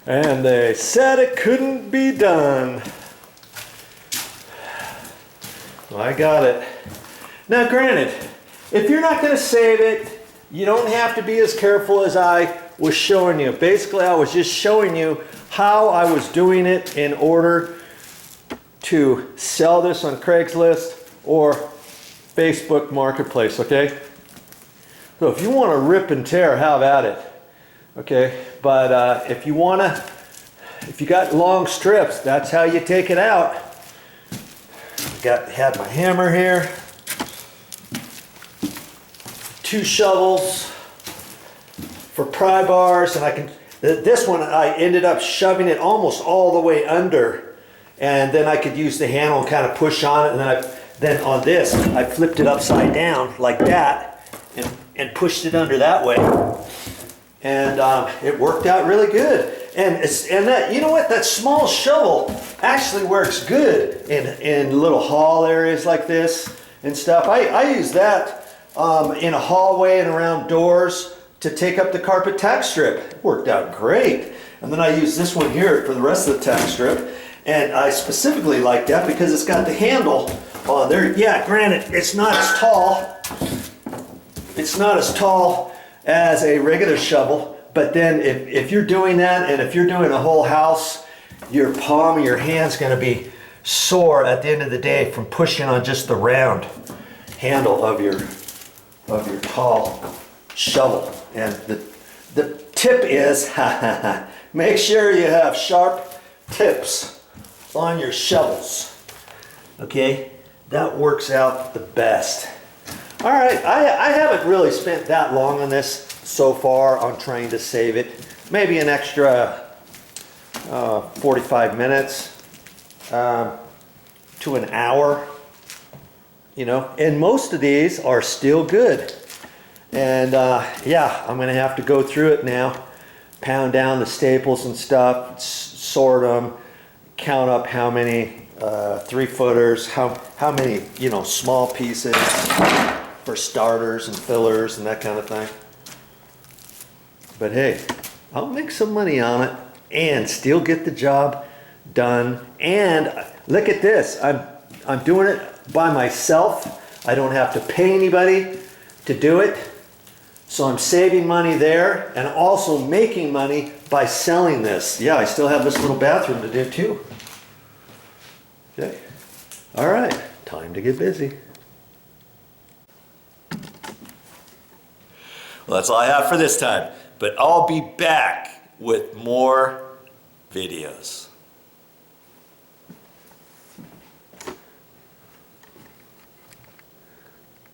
And they said it couldn't be done. Well, I got it. Now granted, if you're not going to save it, you don't have to be as careful as I was showing you. Basically, I was just showing you how I was doing it in order to sell this on Craigslist or Facebook Marketplace, okay? So if you want to rip and tear, have at it, okay? But if you got long strips, that's how you take it out. Had my hammer here, 2 shovels for pry bars, and this one I ended up shoving it almost all the way under, and then I could use the handle and kind of push on it, and then on this I flipped it upside down like that and pushed it under that way, and it worked out really good. And that, you know what, that small shovel actually works good in little hall areas like this and stuff. I use that in a hallway and around doors to take up the carpet tack strip. It worked out great. And then I use this one here for the rest of the tack strip. And I specifically like that because it's got the handle on there. Yeah, granted, it's not as tall. It's not as tall as a regular shovel. But then if you're doing that, and if you're doing a whole house, your palm of your hand's going to be sore at the end of the day from pushing on just the round handle of your tall shovel. And the tip is, make sure you have sharp tips on your shovels. Okay, that works out the best. All right, I haven't really spent that long on this so far on trying to save it. Maybe an extra 45 minutes to an hour, you know, and most of these are still good. And yeah, I'm gonna have to go through it now, pound down the staples and stuff, sort them, count up how many 3-footers, how many, you know, small pieces for starters and fillers and that kind of thing. But hey, I'll make some money on it and still get the job done. And look at this, I'm doing it by myself. I don't have to pay anybody to do it. So I'm saving money there and also making money by selling this. Yeah, I still have this little bathroom to do too. Okay, all right, time to get busy. Well, that's all I have for this time. But I'll be back with more videos.